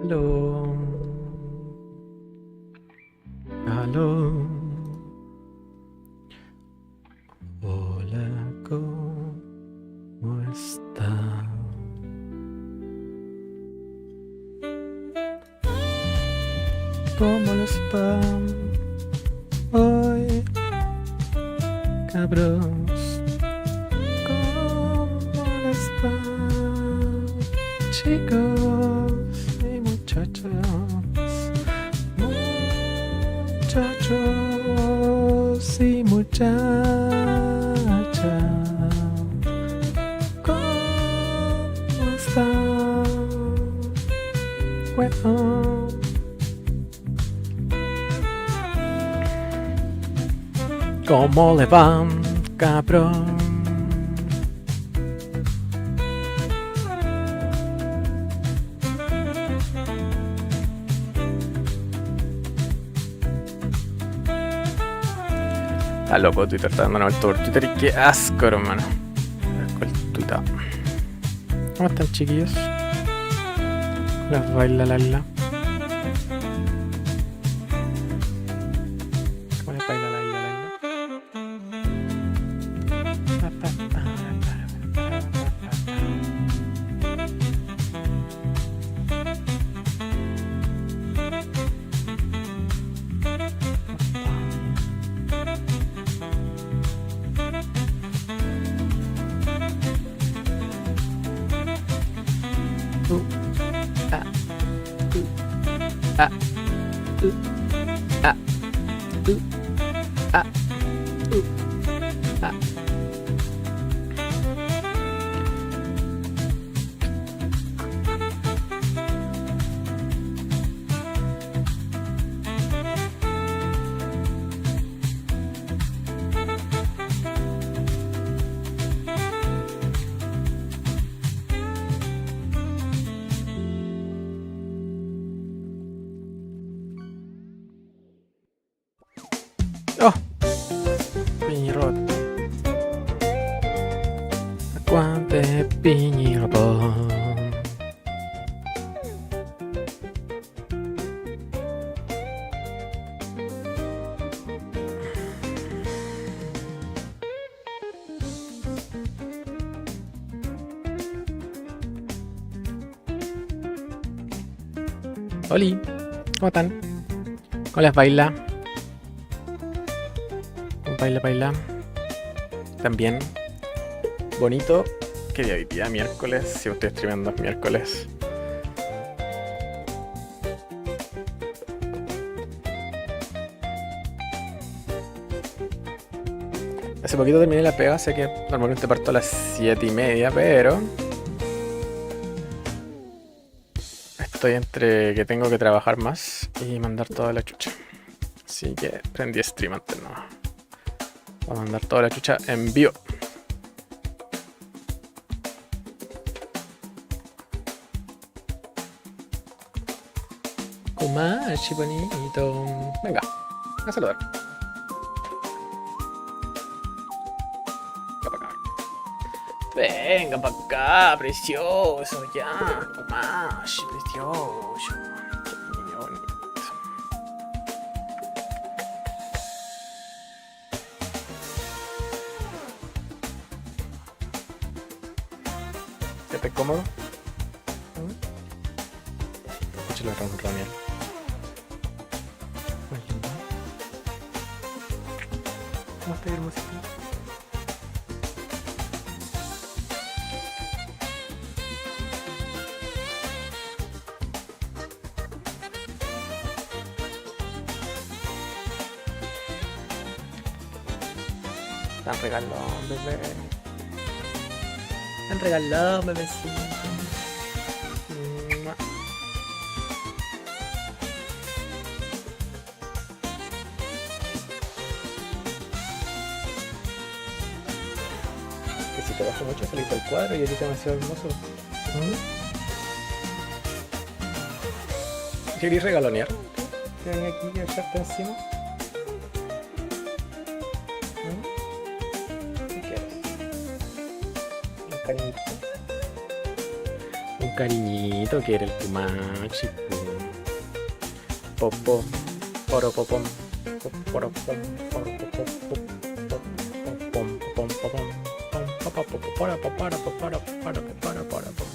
Aló. Aló. Hola, ¿cómo está? ¿Cómo les va hoy, cabros? ¿Cómo les va, chicos y muchachos y muchachas? ¿Cómo están? Bueno, ¿cómo le va, cabrón? Está loco Twitter, está dando una vuelta por Twitter y qué asco, hermano. Asco el Twitter. ¿Cómo están, chiquillos? Las baila Laila. ¿Cómo les baila Laila? Oh, piñirot. Aguante, piñirot. Oli, ¿cómo están? ¿Cómo les baila? Baila. También. Bonito. ¿Qué día hoy día? Miércoles. Si estoy streamando miércoles. Hace poquito terminé la pega. Sé que normalmente parto a las 7:30, pero estoy entre que tengo que trabajar más y mandar toda la chucha. Así que prendí stream antes, no. Vamos a mandar toda la chucha en vivo. Kumashi bonito. Venga, a saludar. Venga para acá, precioso, ya. Kumashi, precioso. Qué niño bonito. ¿Estás cómodo? Escucha la ronronea. ¿Cómo está hermosito? Están regalón, bebé. Están regalón, bebecito. Que si te bajo mucho salís al cuadro y eres demasiado hermoso. ¿Querés regalonear? ¿Te ven aquí y echarte encima? ¿Qué quieres? ¿Un cariñito? ¿Un cariñito que era el Pumachi. Popo, poro popom, poro pom, poro popom, pom pom pom, para pom.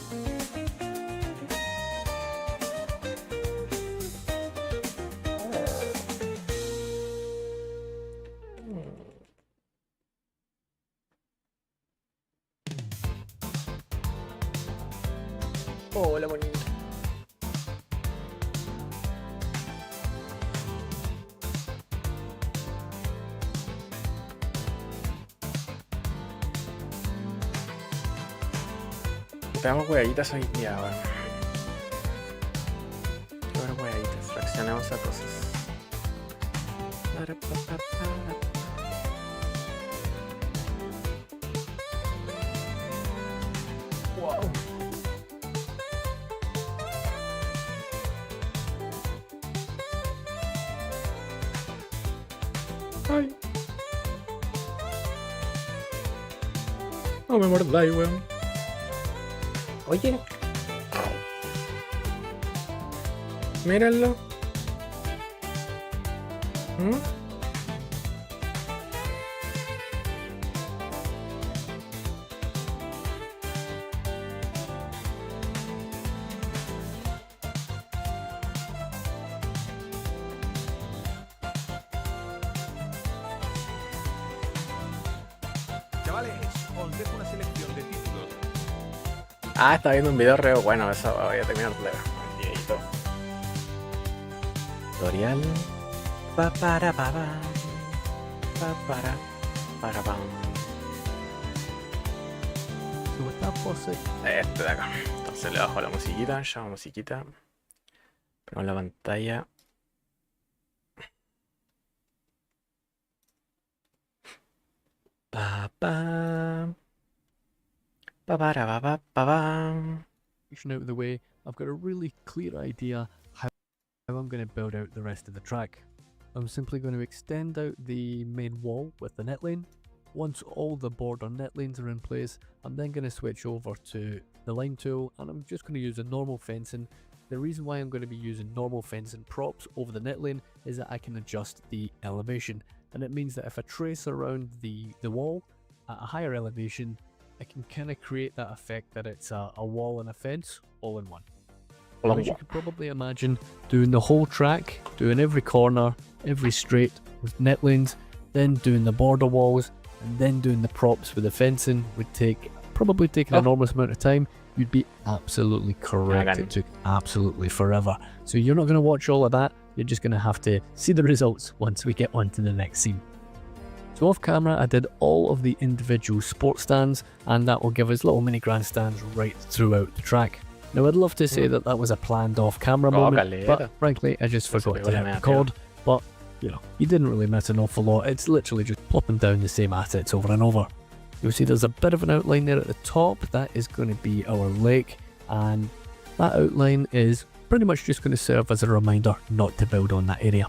Hola, bonito. Pegamos huevitas hoy día, weón. Qué buenas huevitas. Reaccionemos a cosas. Wow. Ay. No me mordáis, weón. Oye. Míralo. Chavales, os dejo una selección de títulos. Ah, está viendo un video re bueno, eso voy a terminar de ver. Un videito. Tutorial. Para pam. Este de acá. Entonces le bajo la musiquita, llamo musiquita. Ponemos la pantalla. Out of the way, I've got a really clear idea how I'm going to build out the rest of the track. I'm simply going to extend out the main wall with the netlane. Once all the border netlanes are in place, I'm then going to switch over to the line tool and I'm just going to use a normal fencing. The reason why I'm going to be using normal fencing props over the netlane is that I can adjust the elevation, and it means that if I trace around the wall at a higher elevation, I can kind of create that effect that it's a wall and a fence all in one. As you could probably imagine, doing the whole track, doing every corner, every straight with netlanes, then doing the border walls, and then doing the props with the fencing would probably take an enormous amount of time. You'd be absolutely correct. It took absolutely forever. So you're not going to watch all of that. You're just going to have to see the results once we get on to the next scene. So off camera, I did all of the individual sport stands, and that will give us little mini grandstands right throughout the track. Now I'd love to say that that was a planned off camera moment, but frankly I just forgot to hit record. But you know, you didn't really miss an awful lot. It's literally just plopping down the same assets over and over. You'll see there's a bit of an outline there at the top. That is going to be our lake, and that outline is pretty much just going to serve as a reminder not to build on that area.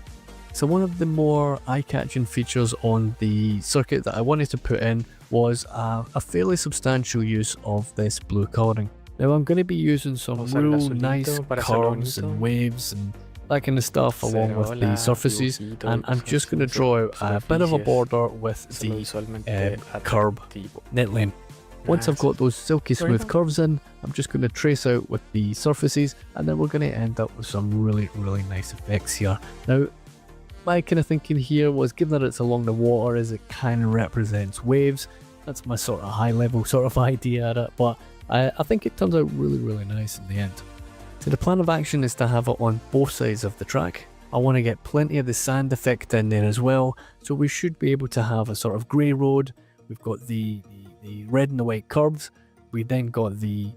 So one of the more eye-catching features on the circuit that I wanted to put in was a fairly substantial use of this blue colouring. Now I'm going to be using some real nice curves and waves and that kind of stuff along with the surfaces, and I'm just going to draw out a bit of a border with the curb netlane. Once I've got those silky smooth curves in, I'm just going to trace out with the surfaces, and then we're going to end up with some really nice effects here. Now my kind of thinking here was, given that it's along the water, as it kind of represents waves, that's my sort of high level sort of idea at it, but I think it turns out really nice in the end. So the plan of action is to have it on both sides of the track. I want to get plenty of the sand effect in there as well, so we should be able to have a sort of grey road. We've got the red and the white curves, we then got the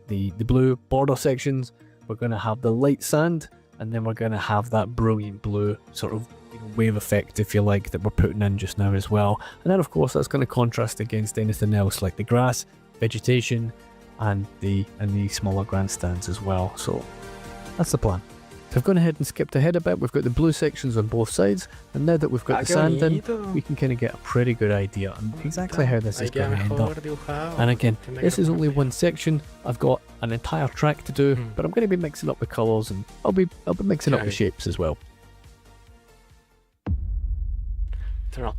blue border sections, we're going to have the light sand, and then we're going to have that brilliant blue sort of wave effect, if you like, that we're putting in just now as well. And then of course that's going to contrast against anything else like the grass, vegetation, and the smaller grandstands as well. So that's the plan. So I've gone ahead and skipped ahead a bit. We've got the blue sections on both sides, and now that we've got the sand in, we can kind of get a pretty good idea on exactly how this is going to end up. And again, this is only one section. I've got an entire track to do, but I'm going to be mixing up the colours, and I'll be mixing up the shapes as well. Internal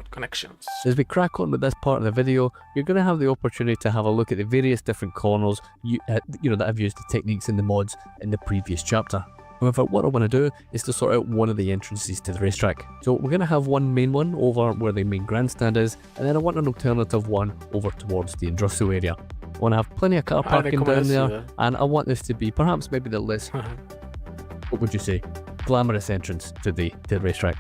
connections. So as we crack on with this part of the video, you're going to have the opportunity to have a look at the various different corners that I've used the techniques in the mods in the previous chapter. However, what I want to do is to sort out one of the entrances to the racetrack. So we're going to have one main one over where the main grandstand is, and then I want an alternative one over towards the industrial area. I want to have plenty of car parking down there, and I want this to be perhaps maybe the less, what would you say, glamorous entrance to the racetrack.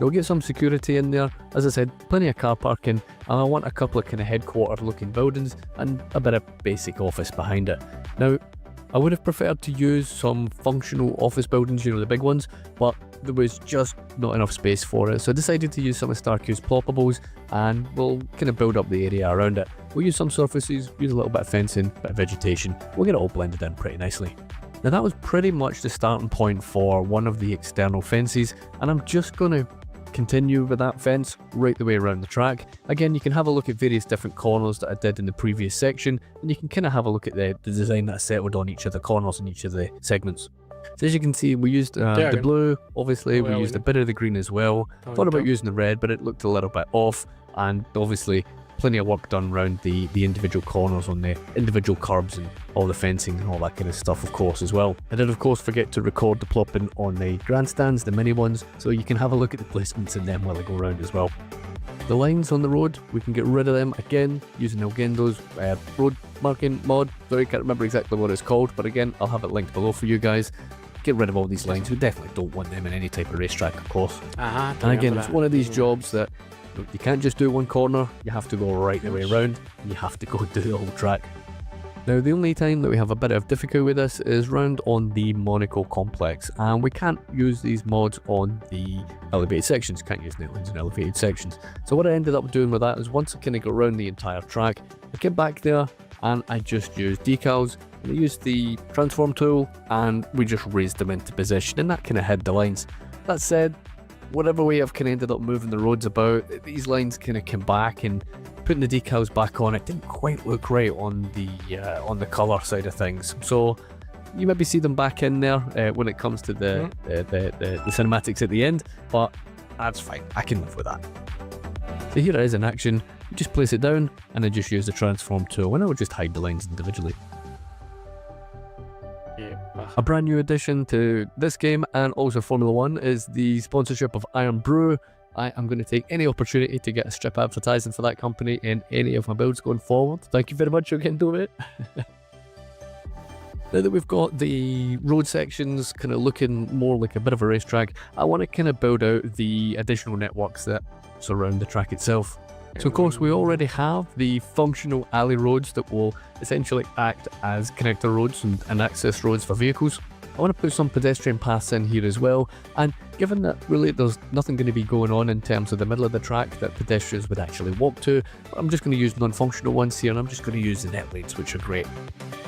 We'll get some security in there, as I said, plenty of car parking, and I want a couple of kind of headquarter looking buildings and a bit of basic office behind it. Now, I would have preferred to use some functional office buildings, you know, the big ones, but there was just not enough space for it, so I decided to use some of Starq's ploppables, and we'll kind of build up the area around it. We'll use some surfaces, use a little bit of fencing, a bit of vegetation, we'll get it all blended in pretty nicely. Now that was pretty much the starting point for one of the external fences, and I'm just going to continue with that fence right the way around the track. Again, you can have a look at various different corners that I did in the previous section, and you can kind of have a look at the design that I settled on each of the corners and each of the segments. So as you can see, we used the blue, obviously, we used a bit of the green as well. Thought about using the red, but it looked a little bit off, and obviously plenty of work done around the individual corners on the individual curbs and all the fencing and all that kind of stuff, of course, as well. I did, of course, forget to record the plopping on the grandstands, the mini ones, so you can have a look at the placements in them while they go around as well. The lines on the road, we can get rid of them again using Elgendo's road marking mod. Sorry, I can't remember exactly what it's called, but again, I'll have it linked below for you guys. Get rid of all these lines. We definitely don't want them in any type of racetrack, of course. And again, it's one of these jobs that you can't just do one corner, you have to go right the way around, and you have to go do the whole track. Now, the only time that we have a bit of difficulty with this is round on the Monaco complex, and we can't use these mods on the elevated sections, can't use netlines in elevated sections. So what I ended up doing with that is once I kind of go around the entire track, I get back there and I just used decals, and I used the transform tool, and we just raised them into position, and that kind of hid the lines. That said, whatever way I've kind of ended up moving the roads about, these lines kind of came back, and putting the decals back on it didn't quite look right on the colour side of things. So you maybe see them back in there when it comes to the cinematics at the end, but that's fine, I can live with that. So here it is in action. You just place it down, and I just use the transform tool, and I will just hide the lines individually. A brand new addition to this game and also Formula 1 is the sponsorship of Iron Brew. I am going to take any opportunity to get a strip advertising for that company in any of my builds going forward. Thank you very much again, Domit. Now that we've got the road sections kind of looking more like a bit of a racetrack, I want to kind of build out the additional networks that surround the track itself. So of course we already have the functional alley roads that will essentially act as connector roads and access roads for vehicles. I want to put some pedestrian paths in here as well, and given that really there's nothing going to be going on in terms of the middle of the track that pedestrians would actually walk to, I'm just going to use non-functional ones here, and I'm just going to use the net lanes, which are great.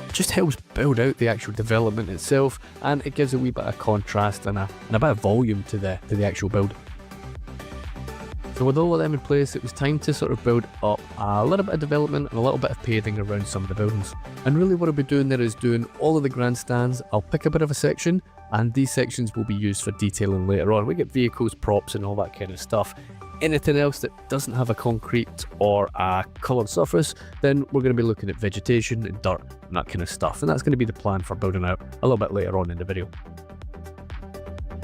It just helps build out the actual development itself, and it gives a wee bit of contrast and a bit of volume to the actual build. So with all of them in place, it was time to sort of build up a little bit of development and a little bit of paving around some of the buildings. And really what I'll be doing there is doing all of the grandstands. I'll pick a bit of a section, and these sections will be used for detailing later on. We get vehicles, props and all that kind of stuff. Anything else that doesn't have a concrete or a coloured surface, then we're going to be looking at vegetation and dirt and that kind of stuff. And that's going to be the plan for building out a little bit later on in the video.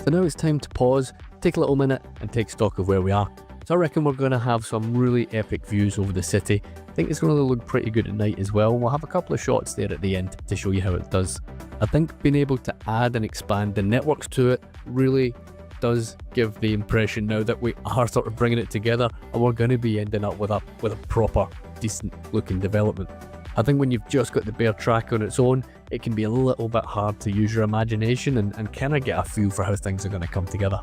So now it's time to pause, take a little minute and take stock of where we are. So I reckon we're going to have some really epic views over the city. I think it's going to look pretty good at night as well. We'll have a couple of shots there at the end to show you how it does. I think being able to add and expand the networks to it really does give the impression now that we are sort of bringing it together, and we're going to be ending up with a proper, decent looking development. I think when you've just got the bare track on its own, it can be a little bit hard to use your imagination and kind of get a feel for how things are going to come together.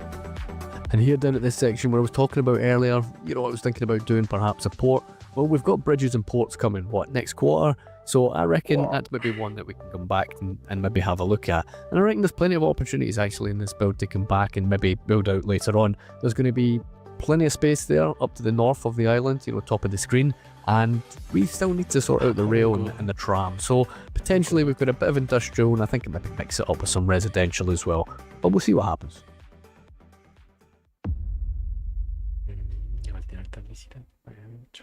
And here down at this section where I was talking about earlier, I was thinking about doing perhaps a port. Well, we've got bridges and ports coming, next quarter? So I reckon that's maybe one that we can come back and maybe have a look at. And I reckon there's plenty of opportunities actually in this build to come back and maybe build out later on. There's going to be plenty of space there up to the north of the island, top of the screen, and we still need to sort out the rail and the tram. So potentially we've got a bit of industrial, and I think it maybe mix it up with some residential as well. But we'll see what happens.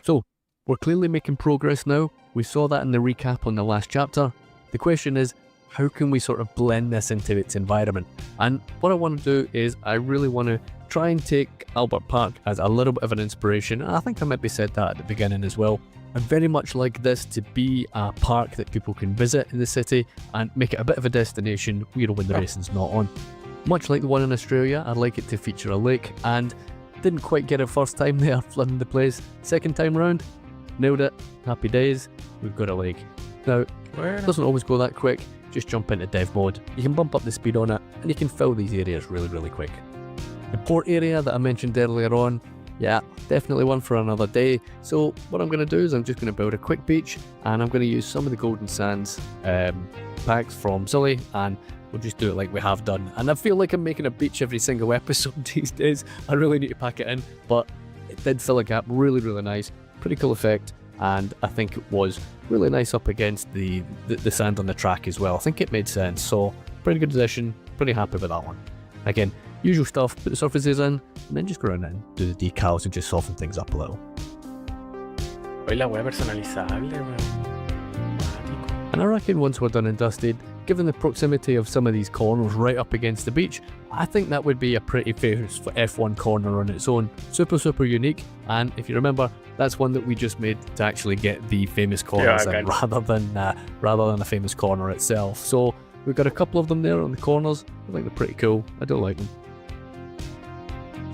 So, we're clearly making progress now. We saw that in the recap on the last chapter. The question is, how can we sort of blend this into its environment? And what I want to do is, I really want to try and take Albert Park as a little bit of an inspiration. And I think I maybe said that at the beginning as well. I'd very much like this to be a park that people can visit in the city and make it a bit of a destination, when the racing's not on. Much like the one in Australia, I'd like it to feature a lake, and didn't quite get it first time there, flooding the place. Second time round, nailed it. Happy days, we've got a lake. Now, it doesn't always go that quick. Just jump into dev mode. You can bump up the speed on it, and you can fill these areas really quick. The port area that I mentioned earlier on, yeah, definitely one for another day. So what I'm going to do is I'm just going to build a quick beach, and I'm going to use some of the Golden Sands packs from Sully, and we'll just do it like we have done. And I feel like I'm making a beach every single episode these days. I really need to pack it in, but it did fill a gap. Really nice. Pretty cool effect. And I think it was really nice up against the sand on the track as well. I think it made sense. So pretty good addition. Pretty happy with that one. Again, usual stuff. Put the surfaces in, and then just go around and do the decals and just soften things up a little. Hoy la web personalizable, weón. And I reckon once we're done and dusted, given the proximity of some of these corners right up against the beach, I think that would be a pretty famous F1 corner on its own. Super unique, and if you remember, that's one that we just made to actually get the famous corners in, rather than a famous corner itself. So we've got a couple of them there on the corners. I think they're pretty cool. I do like them.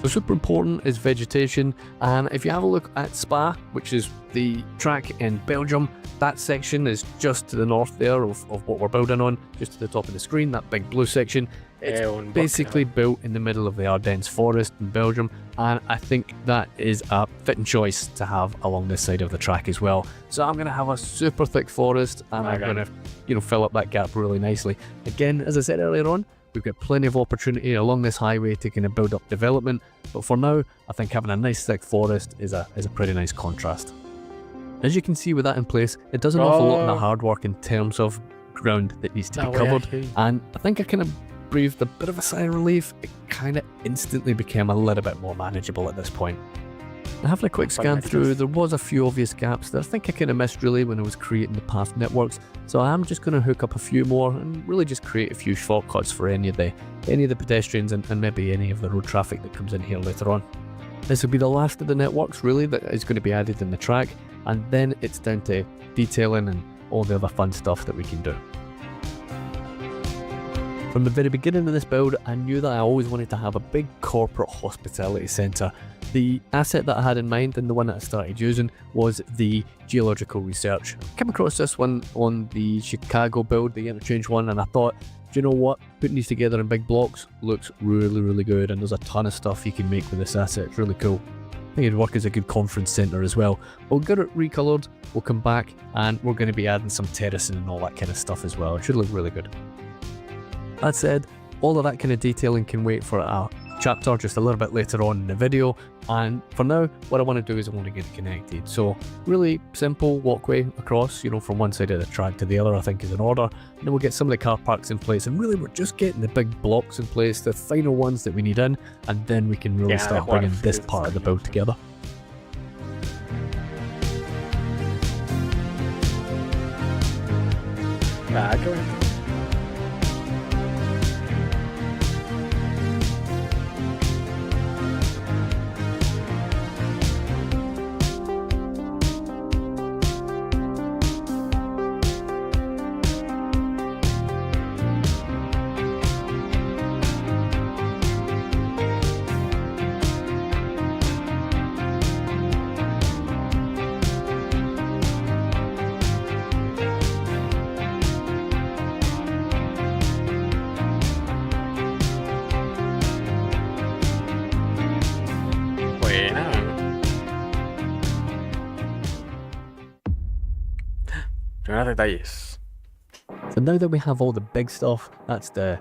So super important is vegetation, and if you have a look at Spa, which is the track in Belgium, that section is just to the north there of what we're building on, just to the top of the screen, that big blue section. It's basically built in the middle of the Ardennes forest in Belgium, and I think that is a fitting choice to have along this side of the track as well. So I'm going to have a super thick forest, and I'm going to fill up that gap really nicely. Again, as I said earlier on, we've got plenty of opportunity along this highway to kind of build up development, but for now, I think having a nice thick forest is a pretty nice contrast. As you can see with that in place, it does an awful lot in the hard work in terms of ground that needs to be covered, and I think I kind of breathed a bit of a sigh of relief. It kind of instantly became a little bit more manageable at this point. And having a quick scan through, there was a few obvious gaps that I think I kind of missed really when I was creating the path networks, so I am just going to hook up a few more and really just create a few shortcuts for any of the pedestrians and maybe any of the road traffic that comes in here later on. This will be the last of the networks really that is going to be added in the track, and then it's down to detailing and all the other fun stuff that we can do. From the very beginning of this build, I knew that I always wanted to have a big corporate hospitality centre. The asset that I had in mind and the one that I started using was the geological research. I came across this one on the Chicago build, the interchange one, and I thought, do you know what? Putting these together in big blocks looks really good, and there's a ton of stuff you can make with this asset. It's really cool. I think it'd work as a good conference centre as well. We'll get it recoloured, we'll come back, and we're going to be adding some terracing and all that kind of stuff as well. It should look really good. That said, all of that kind of detailing can wait for a chapter just a little bit later on in the video, and for now what I want to do is I want to get it connected. So really simple walkway across, from one side of the track to the other, I think is in order, and then we'll get some of the car parks in place, and really we're just getting the big blocks in place, the final ones that we need in, and then we can really start bringing this part of the build together. Qué bonito. Primeros detalles. So now that we have all the big stuff, that's the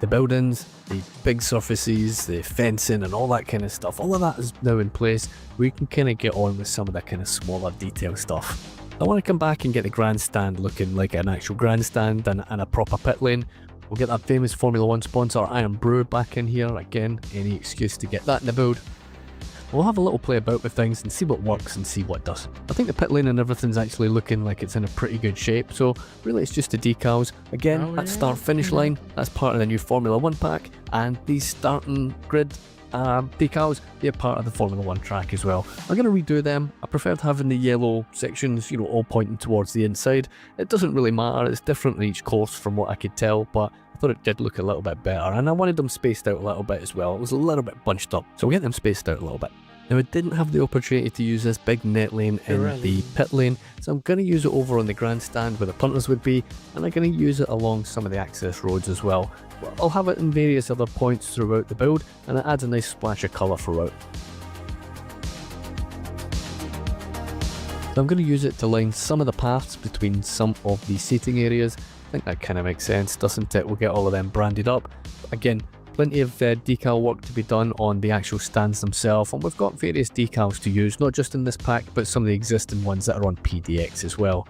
buildings, the big surfaces, the fencing and all that kind of stuff, all of that is now in place, we can kind of get on with some of the kind of smaller detail stuff. I want to come back and get the grandstand looking like an actual grandstand and a proper pit lane. We'll get that famous Formula 1 sponsor Iron Brew back in here, again, any excuse to get that in the build. We'll have a little play about with things and see what works and see what doesn't. I think the pit lane and everything's actually looking like it's in a pretty good shape, so really it's just the decals. Again, that start-finish line, that's part of the new Formula 1 pack, and these starting grid decals, they're part of the Formula 1 track as well. I'm going to redo them. I preferred having the yellow sections, you know, all pointing towards the inside. It doesn't really matter, it's different in each course from what I could tell, but I thought it did look a little bit better, and I wanted them spaced out a little bit as well. It was a little bit bunched up, so we'll get them spaced out a little bit. Now I didn't have the opportunity to use this big net lane in the pit lane, so I'm going to use it over on the grandstand where the punters would be, and I'm going to use it along some of the access roads as well. I'll have it in various other points throughout the build, and it adds a nice splash of colour throughout. So I'm going to use it to line some of the paths between some of the seating areas. I think that kind of makes sense, doesn't it? We'll get all of them branded up. Again, plenty of decal work to be done on the actual stands themselves, and we've got various decals to use, not just in this pack, but some of the existing ones that are on PDX as well.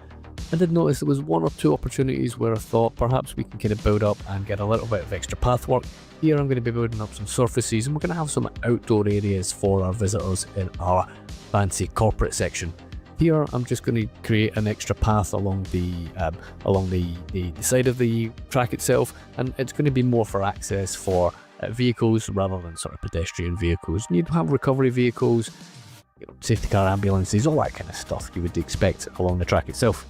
I did notice there was one or two opportunities where I thought perhaps we can kind of build up and get a little bit of extra path work. Here I'm going to be building up some surfaces, and we're going to have some outdoor areas for our visitors in our fancy corporate section. Here I'm just going to create an extra path along the side of the track itself, and it's going to be more for access for vehicles rather than sort of pedestrian vehicles. You'd have recovery vehicles, you know, safety car ambulances, all that kind of stuff you would expect along the track itself.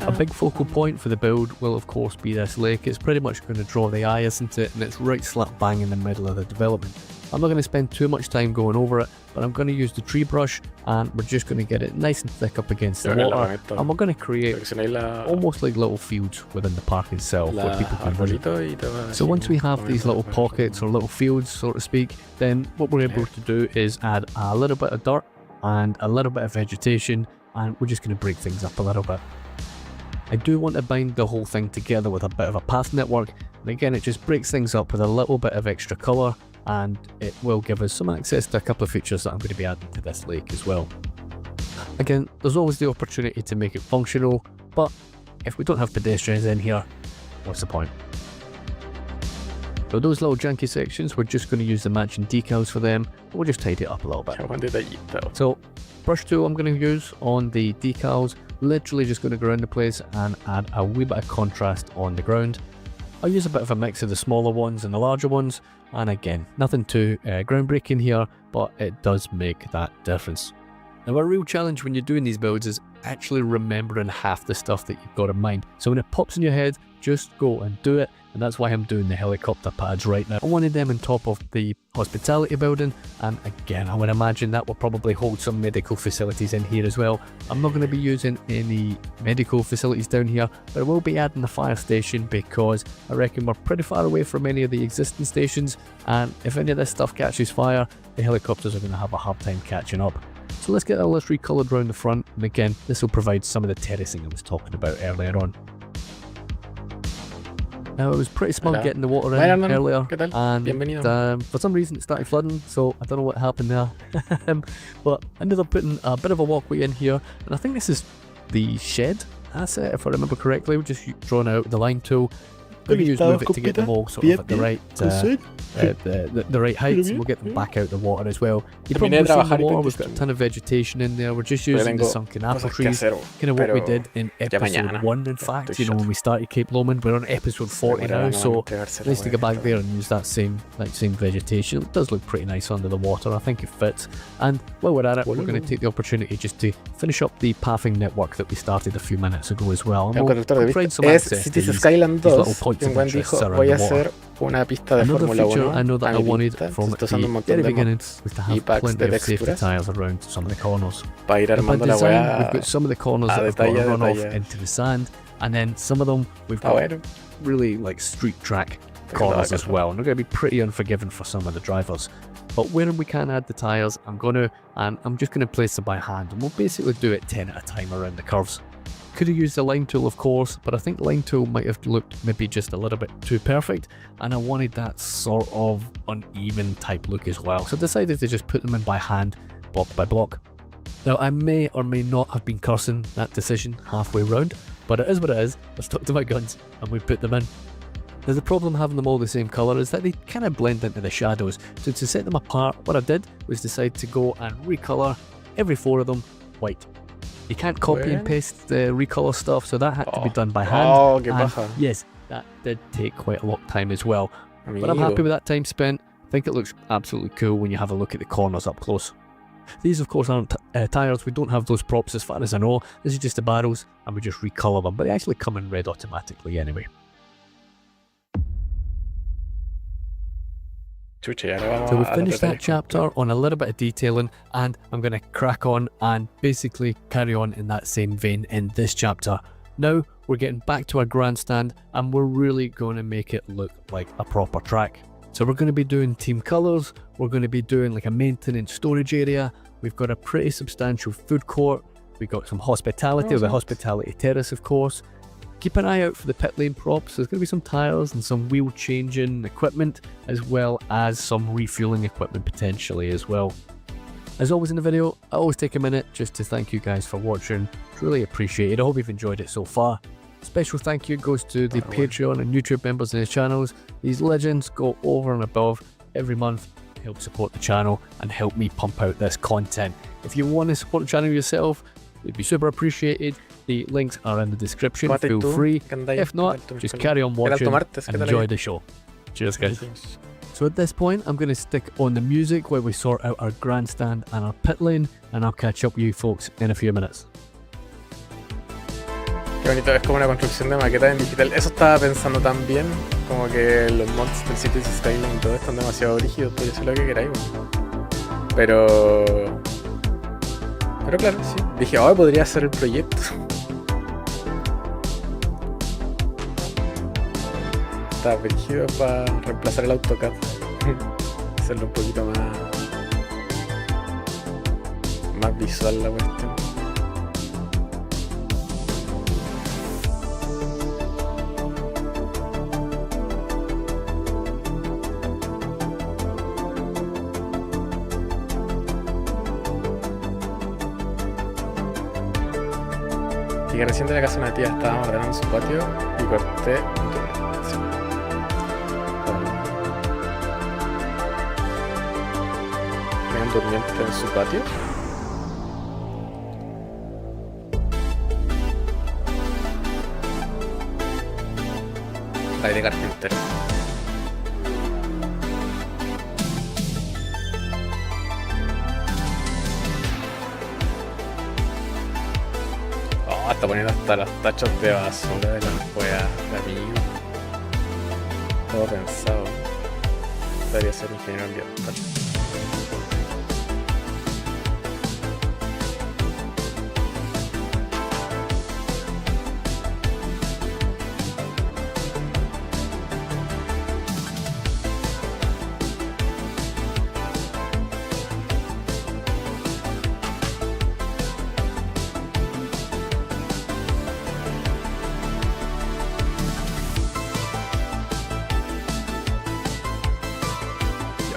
A big focal point for the build will of course be this lake. It's pretty much going to draw the eye, isn't it? And it's right slap bang in the middle of the development. I'm not going to spend too much time going over it, but I'm going to use the tree brush, and we're just going to get it nice and thick up against the water, and we're going to create almost like little fields within the park itself where people can visit. So once we have these little pockets or little fields, so to speak, then what we're able to do is add a little bit of dirt and a little bit of vegetation, and we're just going to break things up a little bit. I do want to bind the whole thing together with a bit of a path network, and again it just breaks things up with a little bit of extra colour, and it will give us some access to a couple of features that I'm going to be adding to this lake as well. Again, there's always the opportunity to make it functional, but if we don't have pedestrians in here, what's the point? So those little janky sections, we're just going to use the matching decals for them, but we'll just tidy it up a little bit. So brush tool I'm going to use on the decals, literally just going to go around the place and add a wee bit of contrast on the ground. I'll use a bit of a mix of the smaller ones and the larger ones, and again, nothing too groundbreaking here, but it does make that difference. Now a real challenge when you're doing these builds is actually remembering half the stuff that you've got in mind. So when it pops in your head, just go and do it, and that's why I'm doing the helicopter pads right now. I wanted them on top of the hospitality building, and again I would imagine that will probably hold some medical facilities in here as well. I'm not going to be using any medical facilities down here, but I will be adding a fire station because I reckon we're pretty far away from any of the existing stations, and if any of this stuff catches fire, the helicopters are going to have a hard time catching up. So let's get all this recoloured around the front, and again this will provide some of the terracing I was talking about earlier on. Now it was pretty smug getting the water in earlier, and for some reason it started flooding, so I don't know what happened there. But I ended up putting a bit of a walkway in here, and I think this is the shed asset if I remember correctly. We're just drawing out the line tool. We're going to use move it to get them all sort of at the right heights, and we'll get them back out the water as well. You've probably seen the water, we've got a ton of vegetation in there. We're just using the sunken apple trees, kind of what we did in episode 1 in fact, you know, when we started Cape Lomond. We're on episode 40 now, so nice to get back there and use that same vegetation. It does look pretty nice under the water, I think it fits. And while we're at it, we're going to take the opportunity just to finish up the pathing network that we started a few minutes ago as well. And we'll provide some access to these little points of interest around the water. Una pista de Another Fórmula feature 1 I know that I wanted habilita, from está usando un the montón very de beginning was to have packs plenty de of safety texturas tiles around some of the corners. para ir By armando la design, weá we've got some of the corners that have got a runoff into the sand, and then some of them we've got really like street track corners as well, and they're going to be pretty unforgiving for some of the drivers. But where we can add the tyres, I'm just gonna place them by hand, and we'll basically do it 10 at a time around the curves. Could have used the line tool, of course, but I think line tool might have looked maybe just a little bit too perfect, and I wanted that sort of uneven type look as well. So I decided to just put them in by hand, block by block. Now I may or may not have been cursing that decision halfway round, but it is what it is. I stuck to my guns and we put them in. Now the problem having them all the same colour is that they kind of blend into the shadows, so to set them apart, what I did was decide to go and recolour every 4 of them white. You can't copy and paste the recolour stuff, so that had to be done by hand. Oh, qué paja. Yes, that did take quite a lot of time as well. But I'm happy with that time spent. I think it looks absolutely cool when you have a look at the corners up close. These of course aren't tyres, we don't have those props as far as I know. This is just the barrels and we just recolour them, but they actually come in red automatically anyway. So we've finished that chapter on a little bit of detailing, and I'm going to crack on and basically carry on in that same vein in this chapter. Now we're getting back to our grandstand and we're really going to make it look like a proper track. So we're going to be doing team colours, we're going to be doing like a maintenance storage area, we've got a pretty substantial food court, we've got some hospitality, the hospitality terrace of course. Keep an eye out for the pit lane props. There's going to be some tyres and some wheel changing equipment, as well as some refueling equipment potentially as well. As always in the video, I always take a minute just to thank you guys for watching. It's really appreciated. I hope you've enjoyed it so far. Special thank you goes to the Patreon and YouTube members in the channels. These legends go over and above every month to help support the channel and help me pump out this content. If you want to support the channel yourself, it'd be super appreciated. The links are in the description, feel free. If not, just carry on watching and enjoy the show. Cheers guys. So at this point, I'm going to stick on the music while we sort out our grandstand and our pit lane, and I'll catch up with you folks in a few minutes. Qué bonito, es como una construcción de maqueta en digital. Eso estaba pensando también, como que los mods del Cities Skyline y todo están demasiado rígidos, podría hacer lo que queráis. Pero claro, sí. Dije, ahora podría hacer el proyecto. Está brígido para reemplazar el AutoCAD. Hacerlo un poquito más visual la cuestión. Llegué recién de la casa de una tía, estábamos ordenando su patio y corté un durmiente. Sí. ¿Tenía un durmiente en su patio? Ahí de carpintero. Está poniendo hasta los tachos de basura de las weas de amigos. Todo pensado. Debería ser ingeniero ambiental.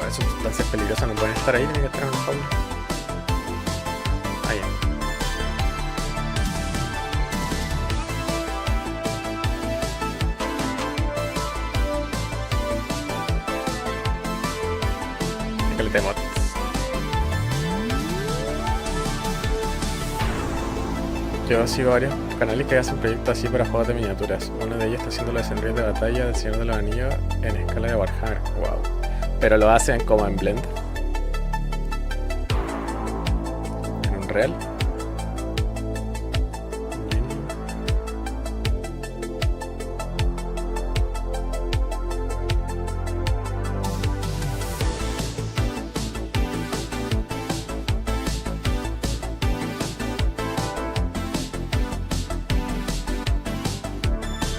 Sustancias peligrosas no pueden estar ahí, tienen que estar en una jaula. Ahí. Déjale mods. Yo sigo varios canales que hacen proyectos así para juegos de miniaturas. Uno de ellos está haciendo la escenografía de batalla del Señor de los Anillos en escala de Warhammer. Wow. Pero lo hacen como en Blend. En un real.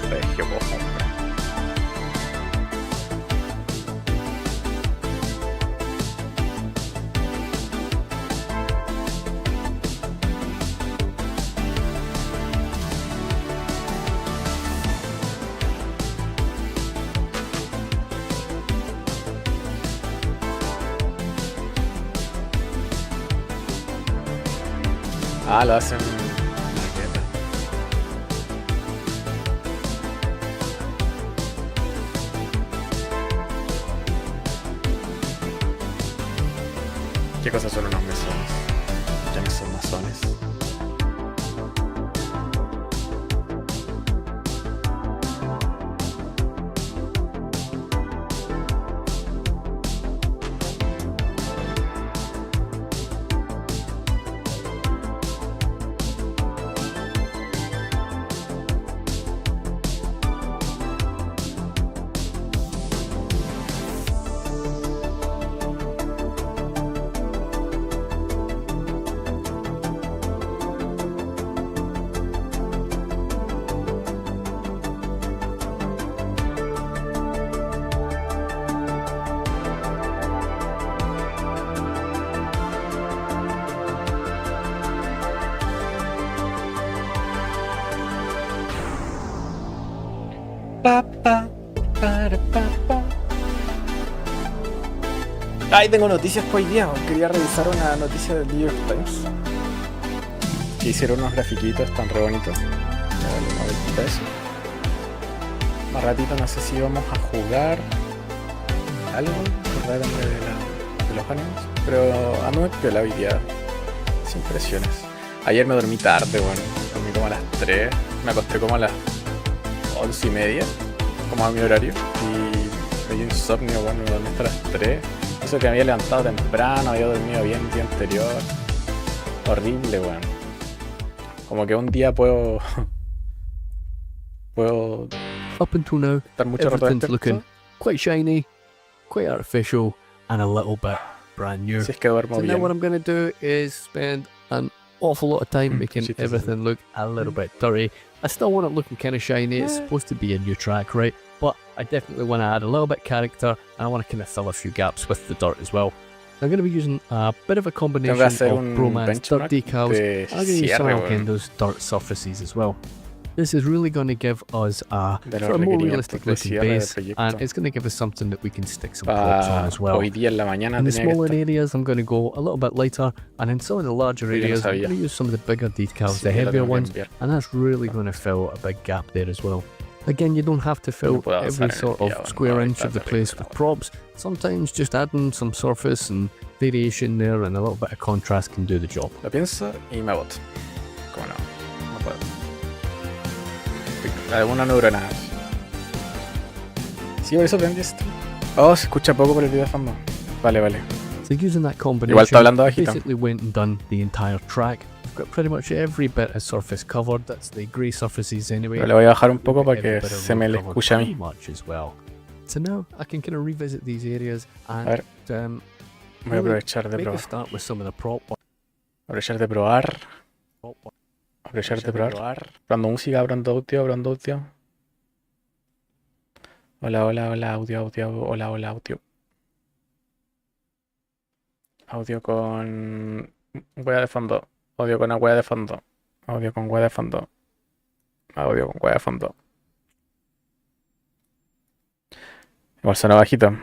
Regio cojo. Ah, lo hacen. ¿Qué cosas son unos mesones? Ya no son masones. Ay, tengo noticias para hoy día. Quería revisar una noticia del New York Times. Que hicieron unos grafiquitos tan re bonitos. Voy a darle una vueltita a eso. Más ratito no sé si vamos a jugar algo. Que depende de los animes. Pero ando muy piola hoy día. Sin presiones. Ayer me dormí tarde, bueno. Dormí como a las 3. Me acosté como a las 11:30. Como a mi horario. Y me dio insomnio, bueno, me dormí hasta las 3. Eso que me había levantado temprano, había dormido bien el día anterior. Horrible, weón. Como que un día puedo Up until now, estar mucho rato everything's despierto. looking quite shiny, quite artificial, and a little bit brand new. Si es que duermo So now bien. what I'm going to do is spend an awful lot of time making sí, sí, sí. everything look a little bit dirty. I still want it looking kind of shiny. It's supposed to be a new track, right? But I definitely want to add a little bit of character, and I want to kind of fill a few gaps with the dirt as well. I'm going to be using a bit of a combination Tengo que hacer of un Bromance dirt benchmark decals. de I'm going to use some cierre, of weón. Kendo's dirt surfaces as well. This is really going to give us a De los sort of more requerimientos realistic de looking cierre del base, proyecto. and it's going to give us something that we can stick some props on Pa as well. hoy día en la mañana In the tenía que smaller estar. areas, I'm going to go a little bit lighter, and in some of the larger Yo no areas, I'm sabía. going to use some of the bigger decals, Sí, the lo heavier tengo que ones, enviar. and that's really going to fill a big gap there as well. Again, you don't have to fill puedo avanzar every en el sort enviado, of no, square ahorita inch of the terrible, place with props. Sometimes just adding some surface and variation there and a little bit of contrast can do the job. Lo pienso y me boto. ¿Cómo no? No puedo. Alguna neurona. Sí, por eso prendí esto. Oh, se escucha poco por el video de fondo. Vale, vale. So using that combination, Igual está hablando bajito. basically went and done the entire track. I've got pretty much every bit of surface covered. That's the grey surfaces anyway. Pero le voy a bajar un poco para Every que bit of se me road le covered escuche a pretty mí. much as well. So now I can kind of revisit these areas A ver, and voy a aprovechar de maybe probar. start with some of the prop work. Aprovechar de probar. Aprovechar de probar. Probando música, probando audio, probando audio. Hola, hola, hola, audio, audio, hola, hola, audio. Audio con hueá de fondo. Audio con hueá de fondo. Audio con hueá de fondo. Audio con hueá de fondo. Igual suena bajito.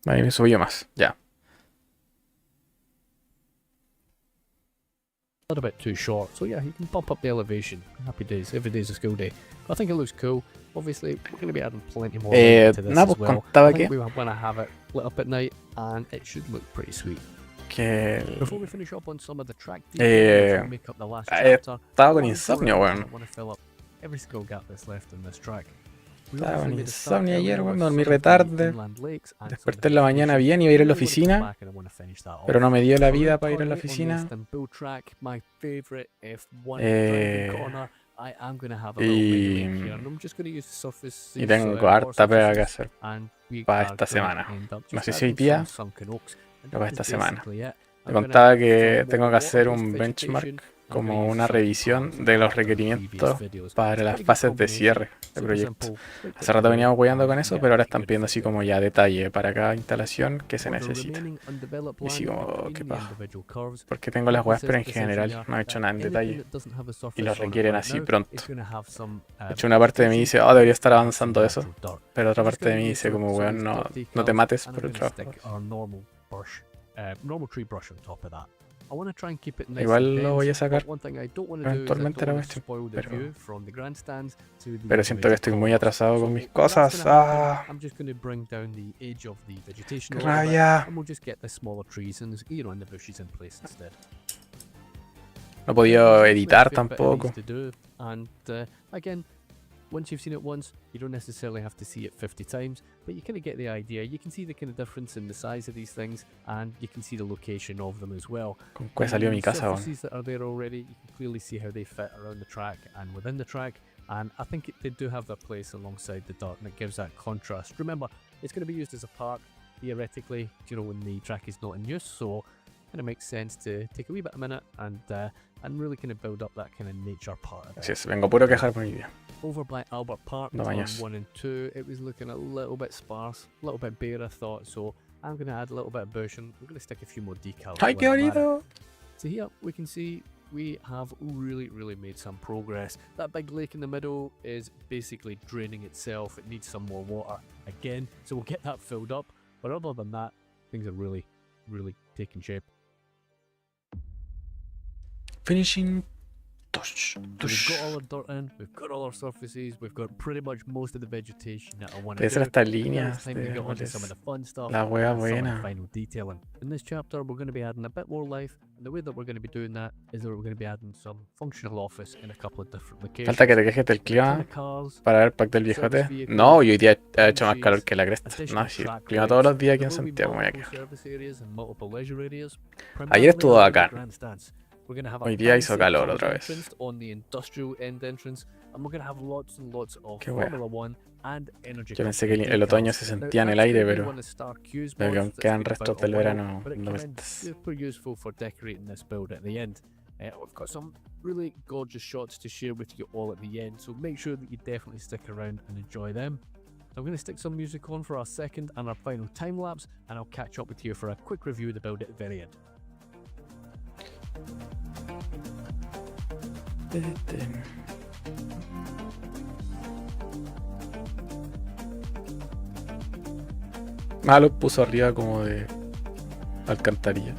Ahí me subió más. Ya. A little bit too short, so yeah, you can bump up the elevation. Happy days, every day's a school day. I think it looks cool. Obviously, we're going to be adding plenty more light to this nada, as pues well. contaba I think que, we want to have it lit up at night, and it should look pretty sweet. Before we finish up on some of the track details, make up the last chapter, estaba con insomnio, weón. I want to fill up every single gap that's left in this track. Estaba con insomnio ayer, weón, dormí retarde. Desperté en la mañana bien, iba a ir a la oficina, pero no me dio la vida para ir a la oficina. Y tengo harta pega que hacer para esta semana. No sé si hoy día, pero para esta semana. Me contaba que tengo que hacer un benchmark, como una revisión de los requerimientos para las fases de cierre del proyecto. Hace rato veníamos jugando con eso, pero ahora están pidiendo así como ya detalle para cada instalación que se necesita. Y así como, qué paja. Porque tengo las weas, pero en general no he hecho nada en detalle. Y los requieren así pronto. De hecho, una parte de mí dice, oh, debería estar avanzando eso. Pero otra parte de mí dice como, weón, no te mates por el trabajo. Normal tree brush on top of that. I want to try and keep it nice Igual and lo voy a dense, sacar but one thing I don't want to do is I eventualmente la don't want to cuestión. spoil the Pero, view from the grandstands to the pero siento que estoy muy columns. atrasado So con mis when that's cosas. gonna happen, ¡Ah! I'm just going to bring down the age of the vegetation ¡Qué a little bit, rabia! and we'll just get the smaller trees and and the bushes in place instead. No he podido editar tampoco. And again, once you've seen it once, you don't necessarily have to see it 50 times, but you kind of get the idea. You can see the kind of difference in the size of these things, and you can see the location of them as well. ¿Con cuál salió mi casa, weón? Surfaces that are there already, you can clearly see how they fit around the track and within the track, and I think they do have their place alongside the dirt, and it gives that contrast. Remember, it's going to be used as a park, theoretically, when the track is not in use, so kind of makes sense to take a wee bit a minute and really kind of build up that kind of nature part of it. Así es, vengo puro a quejar por mi vida. Over by Albert Park, No turn baños. 1 and 2, it was looking a little bit sparse, a little bit bare I thought, so I'm going to add a little bit of bushing. I'm going to stick a few more decals. ¡Ay, qué bonito! So here we can see we have really made some progress. That big lake in the middle is basically draining itself. It needs some more water again, so we'll get that filled up. But other than that, things are really taking shape. Finishing touch. So we've got all our dirt in, we've got all our surfaces, we've got pretty much most of the vegetation that I want to Puede do. ser estas Now líneas it's time to de get on to cuál some of es the fun stuff. la wea and some of the buena. final detailing. In this chapter, we're going to be adding a bit more life, and the way that we're going to be doing that is that we're going to be adding some functional office in a couple of different locations. Falta que te quejes del clima Cars, para ver el pack del viejote. No, hoy día ha hecho más calor que la cresta. No, sí, el clima todos los días aquí en Santiago me voy a quejar. Ayer estuvo bacán. Hoy día hizo calor otra vez. Qué wea. Yo pensé que el otoño se sentía en el aire, pero veo que aún quedan restos del verano dando vueltas. We've got some really gorgeous shots to share with you all at the end, so make sure that you definitely stick around and enjoy them. I'm going to stick some music on for our second and our final time lapse, and I'll catch up with you for a quick review of the build at the very end. Malo puso arriba como de alcantarillas.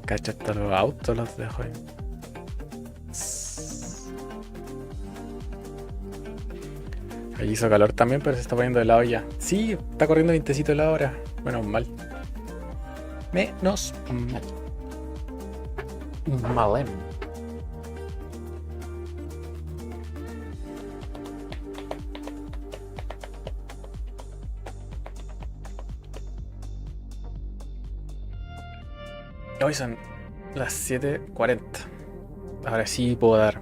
Cacha, hasta los autos los dejo ahí. Allí hizo calor también, pero se está poniendo helado ya. Sí, está corriendo vientecito la hora. Menos mal. Menos mal. Malem. Hoy son las 7:40. Ahora sí puedo dar.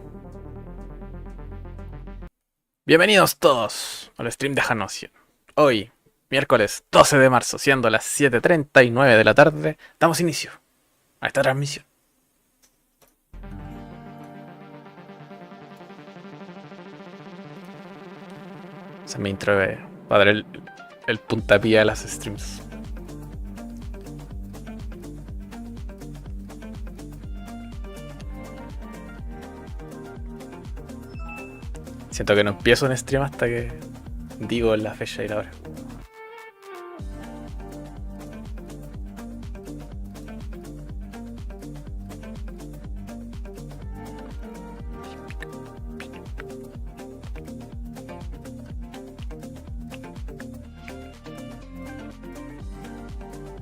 Bienvenidos todos al stream de Janosia. Hoy, miércoles 12 de marzo, siendo las 7:39 de la tarde, damos inicio a esta transmisión. Se me intro para dar el puntapié a las streams. Siento que no empiezo un stream hasta que digo la fecha y la hora.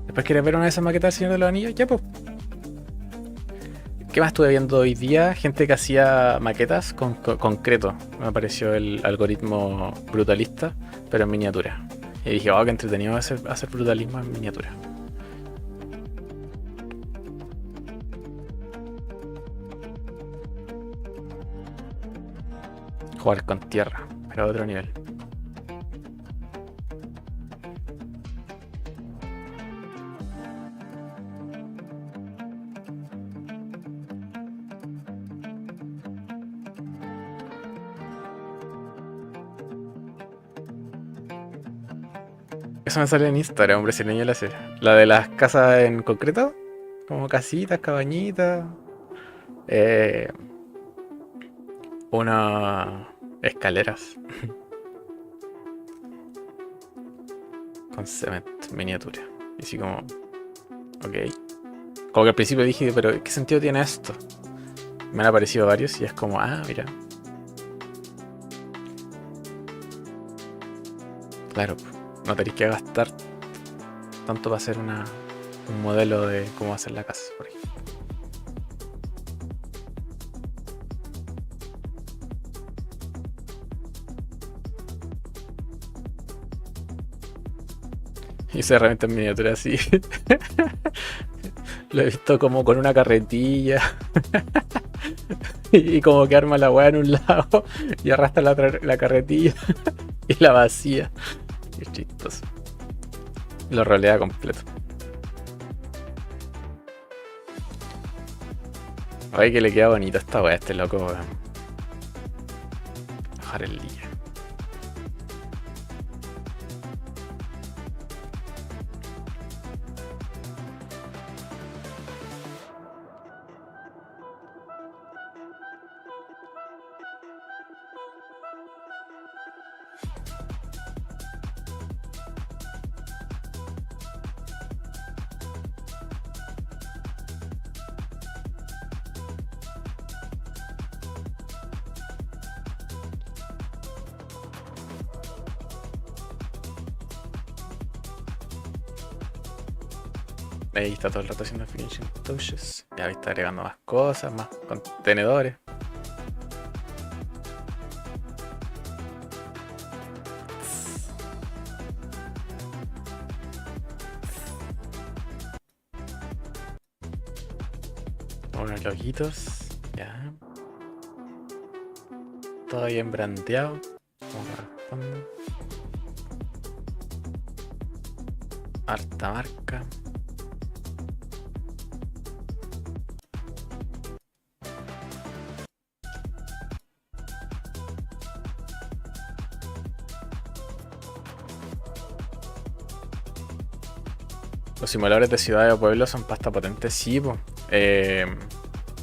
Después quieres ver una de esas maquetas del Señor de los Anillos, ya pues. ¿Qué más estuve viendo hoy día? Gente que hacía maquetas con concreto. Me apareció el algoritmo brutalista, pero en miniatura. Y dije, oh, qué entretenido hacer brutalismo en miniatura. Jugar con tierra, pero a otro nivel. Eso me sale en Instagram, brasileño la hace. La de las casas en concreto, como casitas, cabañitas, unas escaleras con cemento, miniatura. Y así como Ok. Como que al principio dije, pero ¿qué sentido tiene esto? Me han aparecido varios y es como, ah, mira. Claro, no tenéis que gastar tanto para hacer un modelo de cómo hacer la casa, por ejemplo. Y esa herramienta en miniatura así. Lo he visto como con una carretilla. Y como que arma la weá en un lado y arrastra la carretilla y la vacía. Qué chistoso. Lo rolea completo. Ay, que le queda bonito a esta weá, este loco, weón. Bajar el día. Ahí está todo el rato haciendo finishing touches. Ya está agregando más cosas, más contenedores. Unos loguitos. Ya. Todo bien brandeado. Como corresponde. Harta marca. Los simuladores de ciudad o pueblo son pasta potente, sí, po.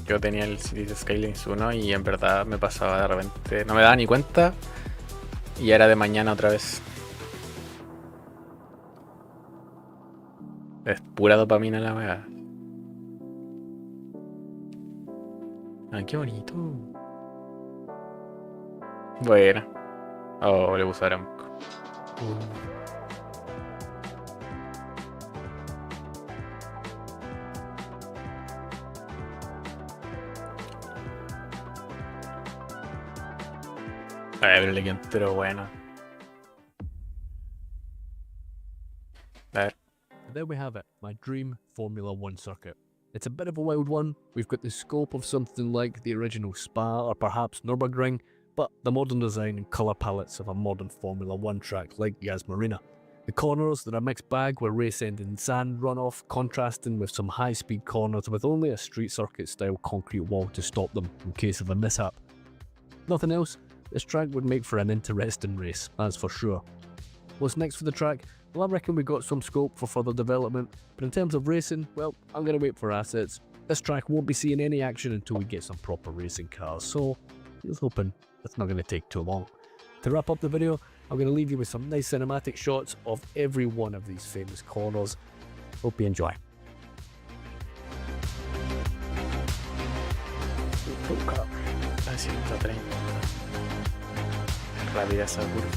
Yo tenía el Cities Skylines 1 y en verdad me pasaba de repente, no me daba ni cuenta y era de mañana otra vez. Es pura dopamina la weá. Ah, qué bonito. Bueno. Oh, le puse Aramco. Ay, pero le quedó entero bueno. A ver. There we have it, my dream Formula 1 circuit. It's a bit of a wild one. We've got the scope of something like the original Spa or perhaps Nürburgring, but the modern design and colour palettes of a modern Formula 1 track like Yas Marina. The corners, they're a mixed bag where race-ending sand runoff contrasting with some high-speed corners with only a street circuit-style concrete wall to stop them in case of a mishap. Nothing else, this track would make for an interesting race, that's for sure. What's next for the track? Well, I reckon we got some scope for further development, but in terms of racing, well, I'm going to wait for assets. This track won't be seeing any action until we get some proper racing cars, so here's hoping that's not going to take too long. To wrap up the video, I'm going to leave you with some nice cinematic shots of every one of these famous corners. Hope you enjoy. A 130. Rapidez seguro.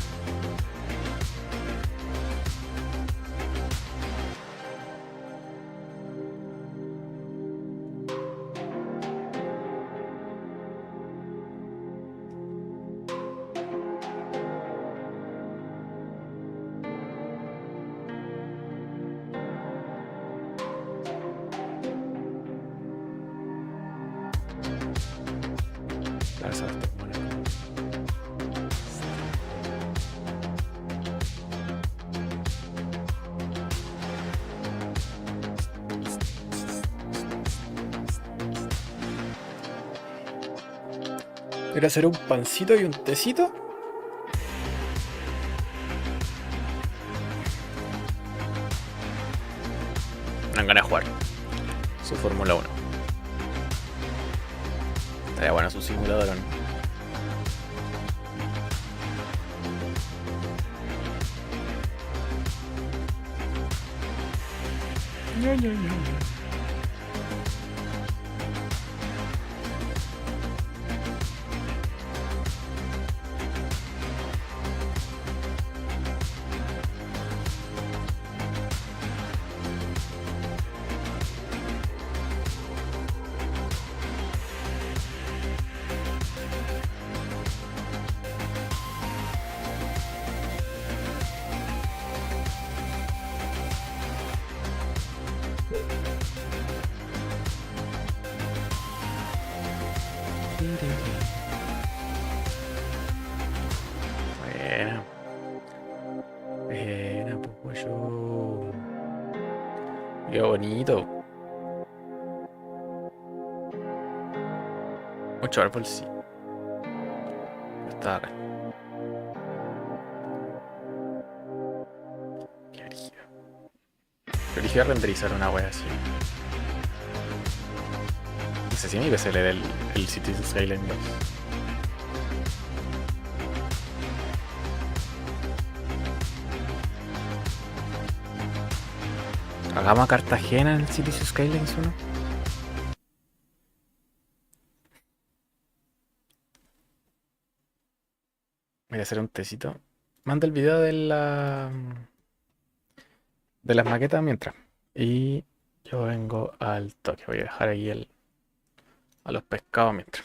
¿Quiere hacer un pancito y un tecito? Me dan ganas de jugar su Fórmula 1. Estaría bueno su simulador, ¿no? Buena. Buena, pues yo. Qué bonito. Mucho árbol, sí. Está acá. Qué brígido. Qué brígido renderizar una wea así. No sé si a mi PC le da el Cities Skyline 2. Hagamos a Cartagena en el Cities Skylines 1. Voy a hacer un tecito. Manda el video de las maquetas mientras. Y yo vengo al toque. Voy a dejar ahí a los pescados mientras.